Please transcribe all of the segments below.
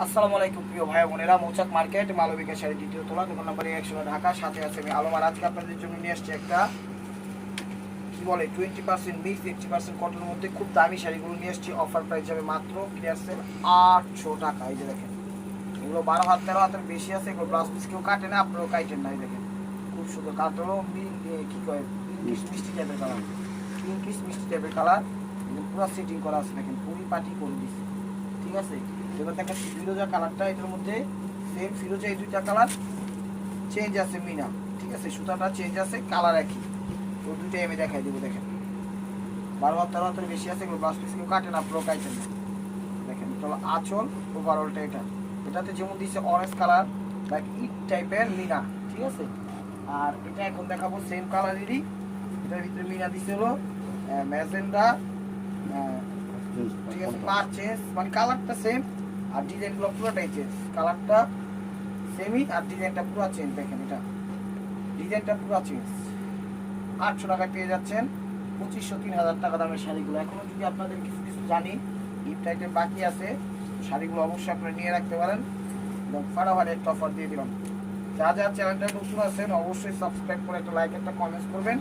আসসালামু আলাইকুম প্রিয় ভাই বোনেরা, মৌচাক মার্কেট মালবিকা শাড়ি দ্বিতীয় তলা, দোকান নম্বর 100 ঢাকা। সাথে আছে আমি আলম। আর আজকে আপনাদের জন্য নিয়ে আসছি একটা কি বলে 20% মিক্স 80% কটনের মধ্যে খুব দামি শাড়িগুলো নিয়ে আসছি। অফার প্রাইস যাবে মাত্র ক্লিয়ার সেল 800 টাকা। এই যে দেখেন, এগুলো 12 হাত 13 হাতের বেশি আছে। এগুলো ব্লাউজ পিস কেউ কাটে না, আপনারাও কাটেন না। এই দেখেন খুব সুন্দর কালারও কি কয় পিঙ্কিশ মিষ্টি টাইপের কালার, পিঙ্কিশ মিষ্টি টাইপের কালার। পুরো সেটিং করা আছে, দেখেন পুরি পাটি করে দিচ্ছে। ঠিক আছে, এবার দেখেন ফিরোজা কালারটা, এটার মধ্যে সেম ফিরোজা, এই দুইটা কালার চেঞ্জ আছে মিনা। ঠিক আছে, সুতাটা চেঞ্জ আছে, কালার একই। তো দুইটাই আমি দেখাই দেবো। দেখেন 12 হাত 13 হাতের বেশি আছে। এগুলো ব্লাউজ পিস কেউ কাটে না, পুরো কাটেন না। দেখেন এটা হলো আঁচল, ওভারঅলটা এটা। এটাতে যেমন দিচ্ছে অরেঞ্জ কালার বা ইট টাইপের মিনা। ঠিক আছে, আর এটা এখন দেখাবো সেম কালারেরই। এটার ভিতরে মিনা দিচ্ছে হলো ম্যাজেন্ডা। ঠিক আছে, কালার চেঞ্জ, মানে কালারটা সেম আর ডিজাইনগুলো পুরোটাই চেঞ্জ। কালারটা সেমই আর ডিজাইনটা পুরো চেঞ্জ। দেখেন এটা ডিজাইনটা পুরো চেঞ্জ। 800 টাকায় পেয়ে যাচ্ছেন 2500 3000 টাকা দামের শাড়িগুলো। এখনো যদি আপনাদের কিছু কিছু জানি গিফট আইটেম বাকি আছে, শাড়িগুলো অবশ্যই আপনারা নিয়ে রাখতে পারেন। এবং ফাটাফাটি একটা অফার দিয়ে দিলাম। যা যা চ্যানেলটা নতুন আছেন অবশ্যই সাবস্ক্রাইব করে একটা লাইক একটা কমেন্টস করবেন।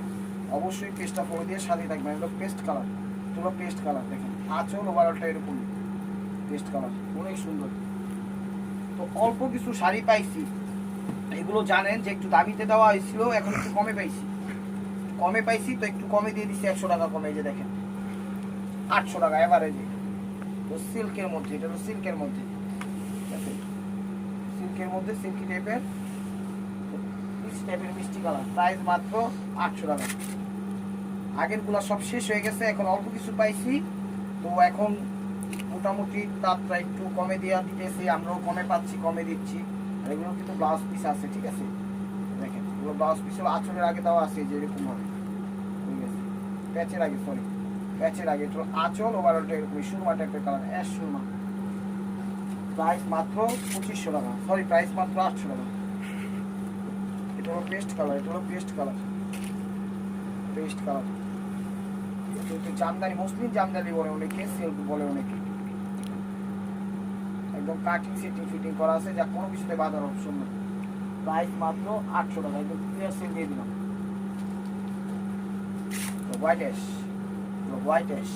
অবশ্যই পেজটা পড়ে দিয়ে সাথে থাকবেন। এটা পেস্ট কালার, পুরো পেস্ট কালার। দেখেন আঁচল ওভারঅলটা এরকম পেস্ট কালার, অনেক সুন্দর। তো অল্প কিছু শাড়ি পাইছি, এগুলো জানেন যে একটু দামিতে দেওয়া হয়েছিল, এখন একটু কমে পাইছি। কমে পাইছি তো একটু কমে দিয়ে দিচ্ছি, 100 টাকা কমে। যে দেখেন 800 টাকা এভারেজে। তো সিল্কের মধ্যে, এটা হলো সিল্কের মধ্যে। ঠিক আছে, সিল্কের মধ্যে সিল্কি টাইপের মিষ্টি কালার, প্রাইস মাত্র 800 টাকা। আগের গুলা সব শেষ হয়ে গেছে, এখন অল্প কিছু পাইছি। তো এখন মোটামুটি তারটা একটু কমে দেওয়া দিতেছি, আমরাও কমে পাচ্ছি, কমে দিচ্ছি। আর এগুলো কিন্তু ব্লাউজ পিস আছে। ঠিক আছে, দেখেন এগুলো ব্লাউজ পিস হলো আঁচলের আগে দেওয়া আছে, যে এরকম হবে। ঠিক আছে, প্যাচের আগে, সরি প্যাচের আগে। তো আঁচল ওভারঅলটা এরকম সুরমা টাইপের কালার, অ্যাশ সুরমা। প্রাইস মাত্র 2500 টাকা, সরি প্রাইস মাত্র 800 টাকা। এটা হলো পেস্ট কালার, এটা হলো paste colour, paste colour. Jamdani, Muslim Jamdani বলে অনেকে, সিল্ক বলে অনেকে। একদম কাটিং সেটিং ফিটিং করা আছে, যা কোনো কিছুতে বাধার অপশন নেই। প্রাইস মাত্র 800 টাকা, একদম ক্লিয়ার সেল দিয়ে দিলাম। White ash, white ash,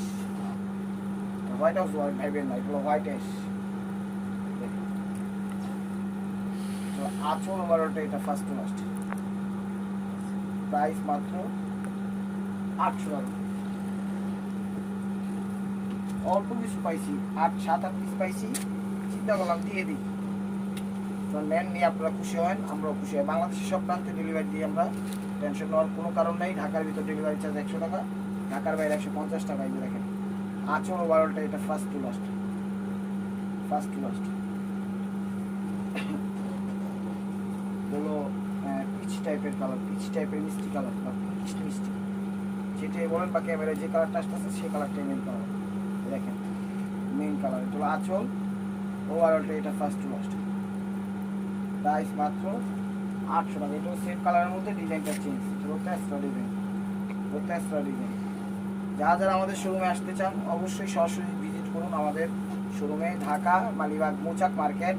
white house ভাইবেন না, এগুলো হোয়াইট অ্যাশ। আঁচল ওভারঅলটা এটা ফার্স্ট টু লাস্ট। প্রাইস মাত্র 800 টাকা। অল্প কিছু পাইছি, 7-8 পিস পাইছি, চিন্তা করলাম দিয়ে দিই। নেন, নিয়ে আপনারা খুশি হন, আমরাও খুশি হয়। বাংলাদেশের সব প্রান্তে ডেলিভারি দিই আমরা, টেনশন নেওয়ার কোনো কারণ নেই। ঢাকার ভিতর ডেলিভারি চার্জ 100 টাকা, ঢাকার বাইরে 150 টাকা। এই দেখেন আঁচল ওভারঅলটা এটা first to last, first to last. হলো পিচ টাইপের কালার, পিচ টাইপের মিষ্টি কালার বা পিচ মিষ্টি, যেটাই বলেন বা ক্যামেরায় যে কালারটা আসতেছে সেই কালারটাই মেন কালার। দেখেন মেন কালার, এটা হলো আঁচল ওভারঅলটা এটা ফার্স্ট টু লাস্ট। প্রাইস মাত্র 800 টাকা। এটা সেম কালারের মধ্যে ডিজাইনটা চেঞ্জ, রোতেস্ট্রা ডিজাইন, রোতেস্ট্রা ডিজাইন। যারা যারা আমাদের শোরুমে আসতে চান অবশ্যই সরাসরি ভিজিট করুন আমাদের শোরুমে, ঢাকা মালিবাগ মৌচাক মার্কেট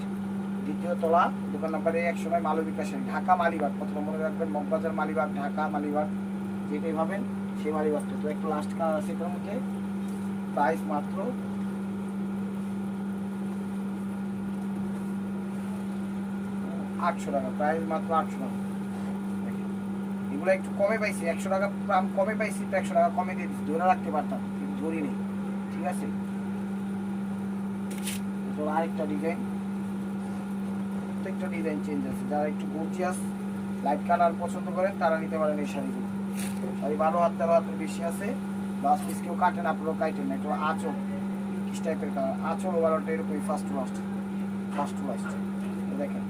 দ্বিতীয় তলা, দোকান নাম্বার 100 মালবিকা শাড়ি, ঢাকা মালিবাগ। প্রথমে মনে রাখবেন মগবাজার মালিবাগ, ঢাকা মালিবাগ, যেটাই ভাবেন সেই মালিবাগটা। তো একটু লাস্ট কালার আছে এটার মধ্যে। প্রাইস মাত্র 800 টাকা, প্রাইস মাত্র 800 টাকা। এগুলো একটু কমে পাইছি, 100 টাকা কমে পাইছি, তো 100 টাকা কমে দিয়ে দিচ্ছি। ধরে রাখতে পারতাম কিন্তু ধরি নেই। ঠিক আছে, আরেকটা ডিজাইন, প্রত্যেকটা ডিজাইন চেঞ্জ আছে। যারা একটু গর্জিয়াস লাইট কালার পছন্দ করেন তারা নিতে পারেন এই শাড়িগুলো। শাড়ি 12 হাত 13 হাতের বেশি আছে, ব্লাউজ পিস কেউ কাটেন, আপনারাও কাটেন না। এটা আঁচল কিস টাইপের কালার, আঁচল ওভারঅলটা এরকমই first to last, first to last. দেখেন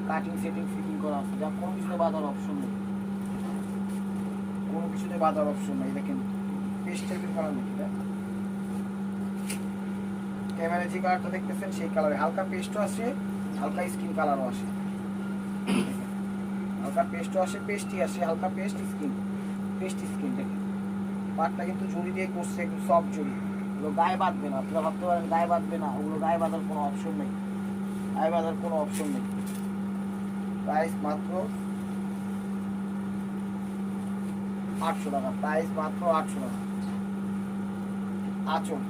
কাটিং সেটিং ফিটিং করা আছে, যা কোনো কিছুতে বাধার অপশন নেই, কোনো কিছুতে বাধার অপশন নেই। দেখেন পেস্ট টাইপের কালার নাকি এটা, ক্যামেরায় যে কালারটা দেখতেছেন সেই কালারে হালকা পেস্টও আসে, হালকা স্কিন কালারও আসে। হালকা পেস্টও আসে, পেস্টই আসে, হালকা পেস্ট স্কিন, পেস্ট স্কিন। দেখেন পাটটা কিন্তু জড়ি দিয়ে করছে, একটু সফট জড়ি, ওগুলো গায়ে বাঁধবে না। আপনারা ভাবতে পারেন গায়ে বাঁধবে না, ওগুলো গায়ে বাঁধার কোনো অপশন নেই। হাই বাঁধার কোনো অপশন নেই। প্রাইস মাত্র 800 টাকা, প্রাইস মাত্র 800 টাকা। আঁচল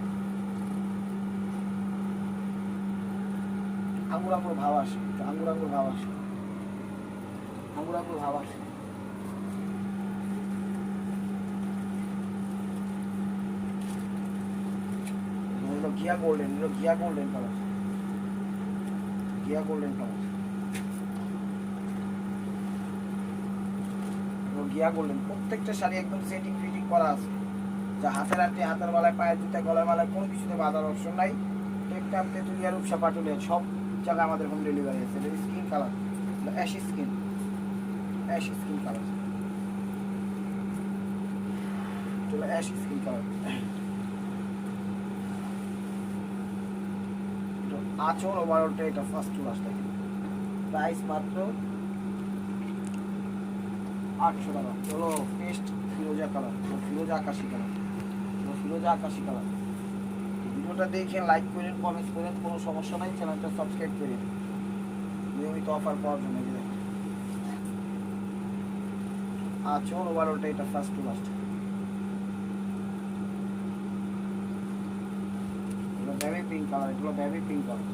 আঙুর আঙুর ভাব আসে, আঙুর আঙুর ভাব আসে, আঙুর আঙুর ভাব আসে। ঘিয়া গোল্ডেন, ঘিয়া গোল্ডেন কালার, ঘিয়া গোল্ডেন কালার, ঘিয়া গোল্ডেন। প্রত্যেকটা শাড়ি একদম সেটিং ফিটিং করা আছে, যা হাতের আটে, হাতের মালায়, পায়ের জুতা, গলার মালায় কোনো কিছুতে বাঁধার অপশন নাই। টেকটাপ, তেঁতুলিয়া, রূপসা, পাটুলিয়া সব জায়গায় আমাদের হোম ডেলিভারি আছে। এটা skin colour, ash skin, ash skin colour, চলো অ্যাশ স্কিন কালার। আঁচল ওভারঅলটা এটা ফার্স্ট টু লাস্ট। প্রাইস মাত্র 800 টাকা। চলো পেস্ট ফিরোজা কালার, ফিরোজা আকাশি কালার, ফিরোজা আকাশি কালার। ভিডিওটা দেখে লাইক করেন, কমেন্ট করেন, কোনো সমস্যা নাই। চ্যানেলটা সাবস্ক্রাইব করেন নিয়মিত অফার পাওয়ার জন্য। আঁচল ওভারঅলটা এটা first to last. Baby pink colour, এগুলো baby pink colour,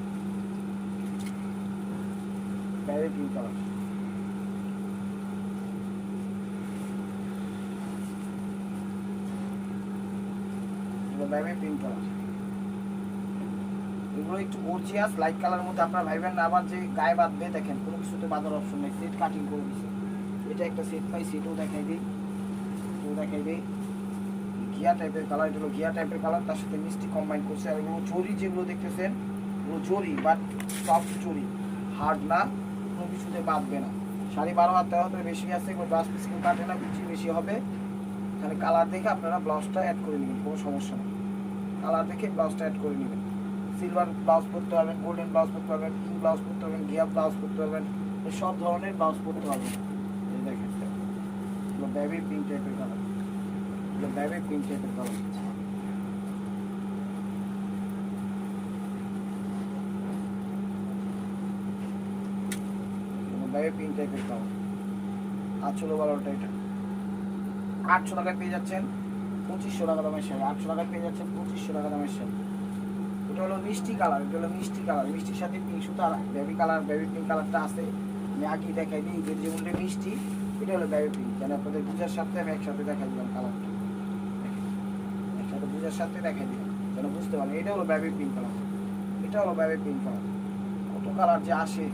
baby pink colour. Baby pink colour, এগুলো একটু গর্জিয়াস লাইট কালার মধ্যে। আপনারা ভাইবেন না আবার যে গায়ে বাঁধবে, দেখেন কোনো কিছুতে বাঁধার অপশন নেই, সেট কাটিং করে দিচ্ছে। এটা একটা সেট পাই, সেটও দেখাই দিই, এটাও দেখাই দিই। ঘিয়া টাইপের কালার, এটা হলো ঘিয়া টাইপের কালার, তার সাথে মিষ্টি কম্বাইন করছে। আর এগুলো জরি যেগুলো দেখতেছেন, এগুলো জরি, বাট সফট জরি, হার্ড না, কোনো কিছুতে বাঁধবে না। 12.5 হাত 13 হাতের বেশি আছে, এগুলো ব্লাউজ পিস কিন্তু কাটে না, কুচি বেশি হবে। এখানে কালার দেখে আপনারা ব্লাউজটা অ্যাড করে নেবেন, কোনো সমস্যা নেই। কালার দেখে ব্লাউজটা অ্যাড করে নেবেন। সিলভার ব্লাউজ পরতে পারবেন, গোল্ডেন ব্লাউজ পরতে পারবেন, পিঙ্ক ব্লাউজ পরতে পারবেন, ঘিয়া ব্লাউজ পরতে পারবেন, সব ধরনের ব্লাউজ পরতে পারবেন। এই দেখেন এগুলো বেবি পিঙ্ক টাইপের কালার, এগুলো বেবি পিঙ্ক টাইপের কালার। বেবি পিঙ্ক টাইপের কালার। আঁচল ওভারঅলটা এটা 800 টাকায় পেয়ে যাচ্ছেন 2500 টাকা দামের শাড়ি। 800 টাকায় পেয়ে যাচ্ছেন 2500 টাকা দামের শাড়ি। এটা হলো মিষ্টি কালার, এটা হলো মিষ্টি কালার, মিষ্টির সাথে পিঙ্ক সুতা। বেবি কালার, বেবি পিঙ্ক কালারটা আছে, আমি আগেই দেখাই দিই। যে যেগুলো মিষ্টি, এটা হলো বেবি পিঙ্ক। যেন আপনাদের বুঝার সাথে আমি একসাথে দেখাই দিলাম কালারটা, একসাথে বুঝার সাথে দেখাই দিলাম যেন বুঝতে পারেন। এটা হলো বেবি পিঙ্ক কালার, এটা হলো বেবি পিঙ্ক কালার। কত কালার যে আসে।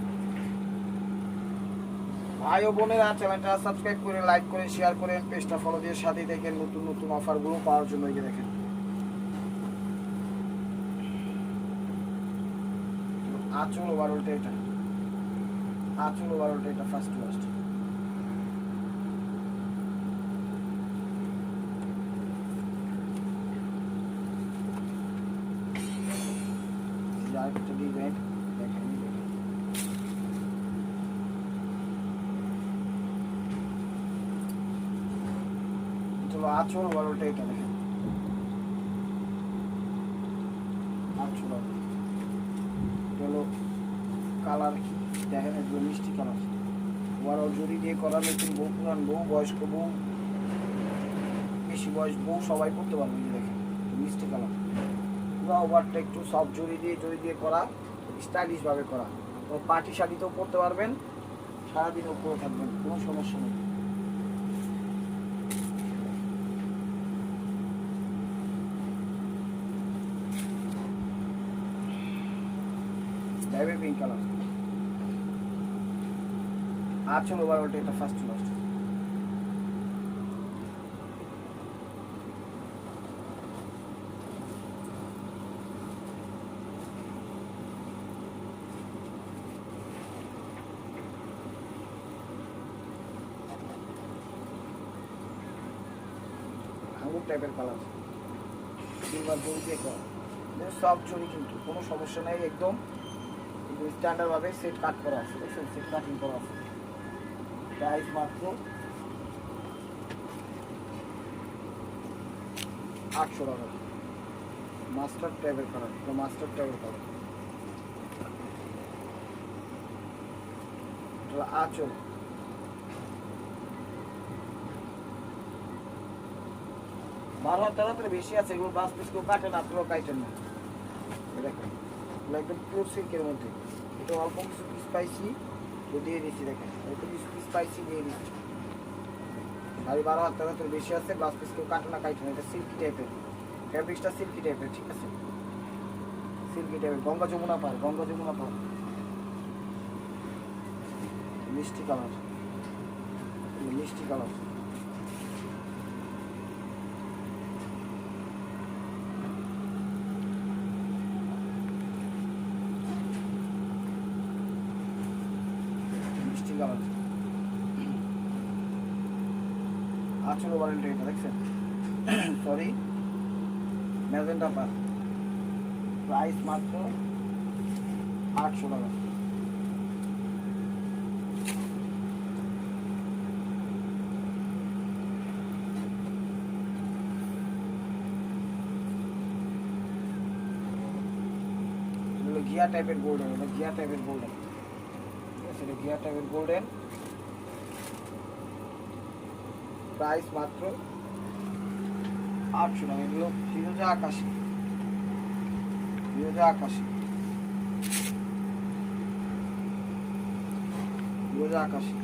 ভাই ও বোনেরা, চ্যানেলটা সাবস্ক্রাইব করে, লাইক করে, শেয়ার করেন, পেজটা ফলো দিয়ে সাথে দেখেন নতুন নতুন অফারগুলো পাওয়ার জন্য। এই যে দেখেন আঁচল ওভারঅলটা এটা, আঁচল ওভারঅলটা এটা ফার্স্ট টু লাস্ট। আরেকটা ডিজাইন দেখেন, চলো আঁচল ওভারঅলটা এটা দেখেন, আঁচল হলো কালার দেখেন, এগুলো মিষ্টি কালার। ওভারঅল জরি দিয়ে করা, নতুন বউ, পুরান বউ, বয়স্ক বউ, বেশি বয়স বউ সবাই করতে পারবে। দেখেন মিষ্টি কালার, পুরো ওভারটা একটু সফট জরি দিয়ে করা, স্টাইলিশ ভাবে করা। তো পার্টি শাড়িতেও পরতে পারবেন, সারাদিন উপরে থাকবেন, কোনো সমস্যা নেই। বেবি পিঙ্ক কালার, আঁচল ওভারঅলটা এটা ফার্স্ট টু লাস্ট। আঙুর টাইপের কালার, সিলভার জরি দিয়ে করা, সব জরি, কিন্তু কোনো সমস্যা নেই। একদম স্ট্যান্ডার্ড ভাবে সেট কাট করা আছে, দেখছেন সেট কাটিং করা আছে। প্রাইস মাত্র 800 টাকা। মাস্টার টাইপের কালার, মাস্টার টাইপের কালার, আঁচল, বারো হাত তেরো বেশি আছে, এগুলো বাস পিস কেউ কাটেন, আপনারাও কাটেন না। দেখেন একদম পিওর সিল্কের মধ্যে, এটা অল্প কিছু পিস পাইছি তো দিয়ে দিচ্ছি। দেখেন অল্প কিছু পিস পাইছি দিয়ে দিচ্ছি। শাড়ি 12 হাত তেরো বেশি আছে, ব্লাউজ পিস কেউ কাটে না কাটে না। এটা সিল্কি টাইপের, ফ্যাব্রিক্সটা সিল্কি টাইপের, ঠিক আছে, সিল্কি টাইপের। গঙ্গা যমুনা পার, গঙ্গা যমুনা পার, মিষ্টি কালার, মিষ্টি কালার। মিষ্টি কালার আঁচল ওভারেলটা, এটা দেখছেন, সরি ম্যাজেন্টা পার, প্রাইস মাত্র 800 টাকা। গিয়া টাইপের গোল্ডেন, এটা গিয়া টাইপের গোল্ডেন, ঠিক আছে, এটা গিয়া টাইপের গোল্ডেন, প্রাইস মাত্র 800 টাকা। এগুলো ফিরোজা আকাশি, ফিরোজা আকাশি, ফিরোজা আকাশি।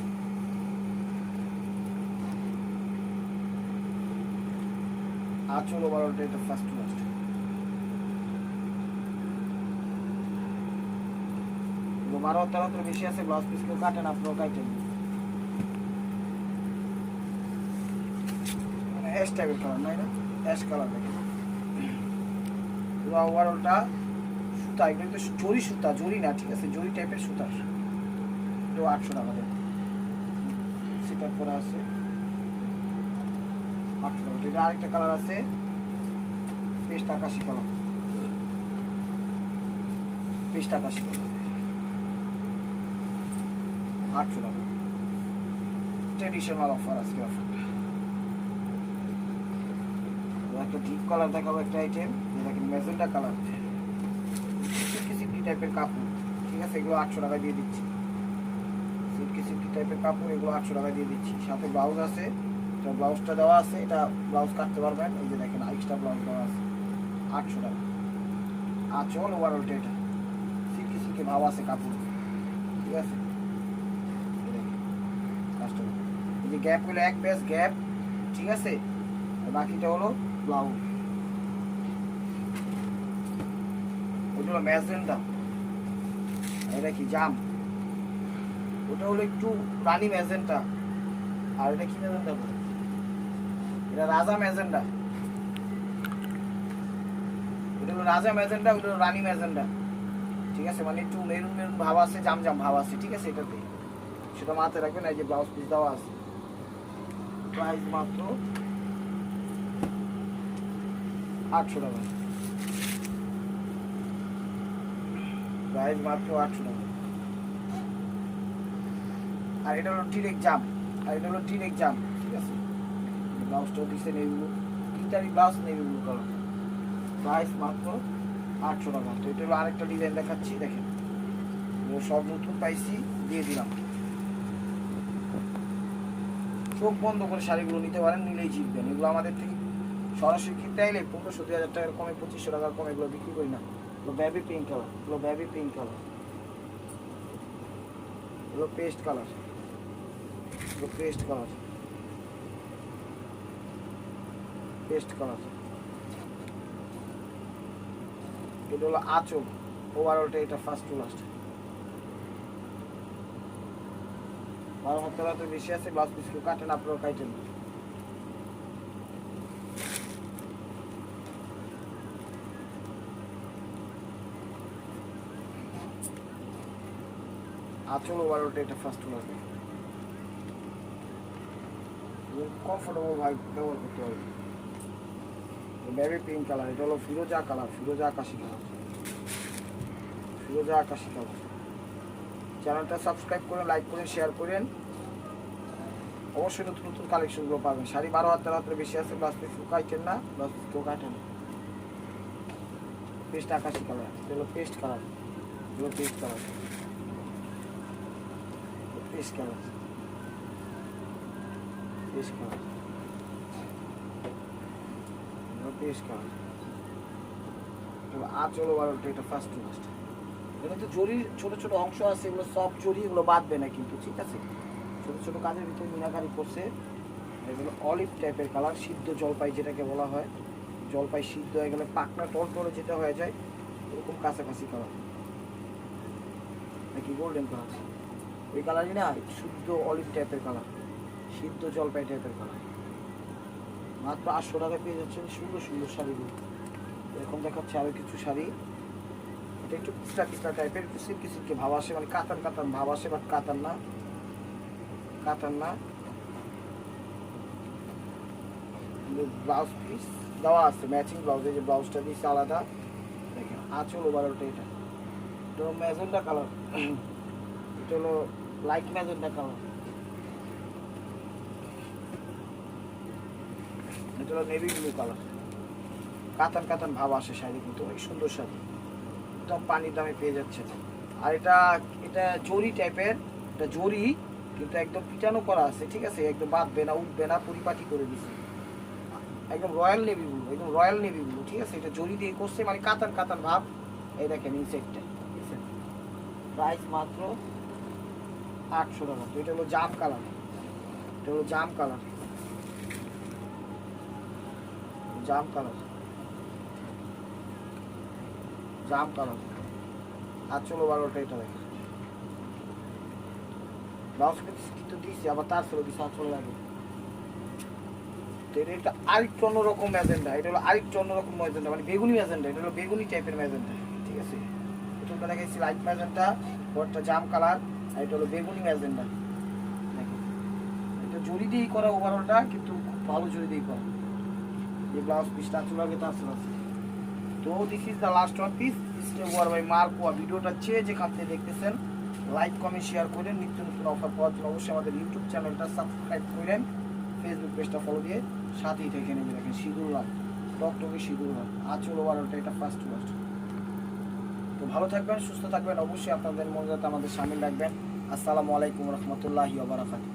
আঁচল ওভারঅলটা এটা ফার্স্ট লাস্ট। বারো তেরো বেশি আছে, ব্লাউজ পিস কেউ কাটেন, আপনারাও কাটেন। মানে অ্যাশ টাইপের কালার, নাই না, অ্যাশ কালার। দেখেন ওভারঅলটা সুতা, এগুলো কিন্তু জরি সুতা, জরি না, ঠিক আছে, জরি টাইপের সুতা। এটাও 800 টাকা দেবে, সেটা করা আছে 800 টাকা। এটা আরেকটা কালার আছে, পেস্ট আকাশি কালার, পেস্ট আকাশি কালার, 800 টাকা। ট্রেডিশনাল অফার আজকে, অফারটা একটা ডিপ কালার দেখাবো, একটা আইটেম দেখেন ম্যাজেন্টা কালার, সিল্কি সিল্কি টাইপের কাপড়, ঠিক আছে, এগুলো 800 টাকা দিয়ে দিচ্ছি। সিল্কি সিল্কি টাইপের কাপড়, এগুলো 800 টাকা দিয়ে দিচ্ছি। সাথে ব্লাউজ আছে, এটা ব্লাউজটা দেওয়া আছে, এটা ব্লাউজ কাটতে পারবেন। এই যে দেখেন এক্সট্রা ব্লাউজ দেওয়া আছে, 800 টাকা। আঁচল ওভারঅলটা এটা সিল্কি সিল্কি ভাব আছে কাপড়, ঠিক আছে। এই যে গ্যাপ হলো এক পেজ গ্যাপ, ঠিক আছে, বাকিটা হলো ব্লাউজ। ওটা হলো ম্যাজেন্টা, এটা কি জাম, ওটা হলো একটু রানী ম্যাজেন্টা, আর এটা কি ম্যাজেন্টা বলে, এটা রাজা ম্যাজেন্টা, এটা হলো রাজা ম্যাজেন্টা, ওটা হলো রানী ম্যাজেন্টা, ঠিক আছে, মানে একটু মেরুন মেরুন ভাব আছে, জাম জাম ভাব আছে, ঠিক আছে। এটাতে সেটা মাথায় রাখবেন। এই যে ব্লাউজ পিস দেওয়া আছে, প্রাইস মাত্র 800 টাকা, প্রাইস মাত্র 800 টাকা। আর এটা হলো ডিরেক্ট জাম, আর এটা হলো ডিরেক্ট জাম, ঠিক আছে। ব্লাউজটাও দিচ্ছে নেভি ব্লু, ইটারি blouse navy blue colour, price মাত্র 800 টাকা। তো এটা হলো আরেকটা ডিজাইন দেখাচ্ছি, দেখেন সব নতুন পাইছি, দিয়ে দিলাম। চোখ বন্ধ করে শাড়িগুলো নিতে পারেন, নিলেই জিতবেন। এগুলো আমাদের থেকে সরাসরি কিনতে আইলে 1500-2000 টাকার কমে, 2500 টাকার কমে এগুলো বিক্রি করি না। এগুলো বেবি পিঙ্ক কালার, এগুলো বেবি পিঙ্ক কালার, এগুলো পেস্ট কালার, এগুলো পেস্ট কালার, পেস্ট কালার। এটা হলো আঁচল ওভারঅলটা, এটা ফার্স্ট টু লাস্ট। 12 হাত তেরো বেশি আছে, ব্লাউজ পিস কেউ কাটেন, আপনারাও কাটেন। আঁচল ওভারঅলটা, এটা ফার্স্ট টু লাস্ট। কমফোর্টেবল ভাই ব্যবহার করতে হবে। বেবি পিঙ্ক কালার, এটা হলো ফিরোজা কালার, ফিরোজা আকাশি কালার, ফিরোজা আকাশি কালার। চ্যানেলটা সাবস্ক্রাইব করে লাইক করেন, শেয়ার করেন, অবশ্যই নতুন নতুন কালেকশনগুলো পাবেন। শাড়ি 12 হাত তেরো হাতের বেশি আছে, ব্লাউজ পিস কাটেন না, ব্লাউজ পিস কেউ কাটেন। পেস্ট আকাশি কালার, এটা হলো পেস্ট কালার, এগুলো pastel colour, paste colour, paste colour, paste colour. আঁচল ওভারঅলটা এটা ফার্স্ট টু লাস্ট। এখানে তো জরির ছোট ছোট অংশ আছে, এগুলো সব জরি, এগুলো বাঁধবে না কিন্তু, ঠিক আছে। ছোট ছোট কাজের ভিতরে মিনাকারি করছে। এগুলো অলিভ টাইপের কালার, সিদ্ধ জলপাই যেটাকে বলা হয়, জলপাই সিদ্ধ হয়ে গেলে পাকনা টলটলে যেটা হয়ে যায় ওরকম কাছাকাছি কালার, নাকি গোল্ডেন কালার, ওই কালারই না, শুদ্ধ অলিভ টাইপের কালার, সিদ্ধ জলপাই টাইপের কালার। মাত্র 800 টাকা পেয়ে যাচ্ছেন সুন্দর সুন্দর শাড়িগুলো। এখন দেখাচ্ছে আরও কিছু শাড়ি, এটা একটু পিছলা পিছলা টাইপের, সিল্কি সিল্কি ভাব আসে, মানে কাতান কাতান ভাব আসে, বাট কাতান না, কাতান না। ব্লাউজ পিস দেওয়া আছে, ম্যাচিং ব্লাউজ, এই যে ব্লাউজটা দিচ্ছে আলাদা। দেখেন আঁচল ওভারঅলটা এটা, এটা হলো ম্যাজেন্ডা কালার, এটা হলো লাইট ম্যাজেন্ডা কালার, এটা হলো নেভি ব্লু কালার। কাতান কাতান ভাব আসে শাড়ি, কিন্তু অনেক সুন্দর শাড়ি, একদম পানির দামে পেয়ে যাচ্ছে। আর এটা এটা জরি টাইপের, এটা জরি কিন্তু একদম পিটানো করা আছে, ঠিক আছে, একদম বাঁধবে না, উঠবে না, পরিপাটি করে দিচ্ছে, একদম রয়্যাল নেভি ব্লু, একদম রয়্যাল নেভি ব্লু, ঠিক আছে। এটা জরি দিয়ে করছে, মানে কাতান কাতান ভাব। এই দেখেন ইনসেটটা, ঠিক আছে, প্রাইস মাত্র 800 টাকা। তো এটা হলো জাম কালার, এটা হলো জাম কালার, জাম কালার, জাম কালার। আর চলো 12টা, এটা দেখেন ব্লাউজ কিন্তু দিচ্ছি, আবার তার ছিল দিচ্ছে আঁচল লাগে। তো এটা আরেকটু অন্যরকম ম্যাজেন্ডা, এটা হলো আরেকটু অন্যরকম ম্যাজেন্ডা, মানে বেগুনি ম্যাজেন্ডা, এটা হলো বেগুনি টাইপের ম্যাজেন্ডা, ঠিক আছে। এটা দেখাচ্ছি লাইট ম্যাজেন্ডা, ওরটা জাম কালার, আর এটা হলো বেগুনি ম্যাজেন্ডা। দেখেন এটা জরি দিয়েই করা ওভারঅলটা, কিন্তু খুব ভালো জরি দিয়েই করা। এই ব্লাউজ পিসটা আঁচল লাগে, তার ছিল আছে। তো this is the last one piece, stay ওয়ার বাই মার্কোয়া। ভিডিওটা যেখান থেকে দেখতেছেন লাইক কমেন্ট শেয়ার করেন, নিত্য নতুন অফার পাওয়ার জন্য অবশ্যই আমাদের ইউটিউব চ্যানেলটা সাবস্ক্রাইব করেন, ফেসবুক পেজটা ফলো দিয়ে সাথেই থেকে নেবে। দেখেন সিঁদুর লাল, টকটকে সিঁদুর লাল, আঁচল ওভারঅলটা এটা ফার্স্ট লাস্ট। তো ভালো থাকবেন, সুস্থ থাকবেন, অবশ্যই আপনাদের মনে যাতে আমাদের সামিল রাখবেন। আসসালামু আলাইকুম রহমতুল্লাহি ওয়া বারাকাতুহু।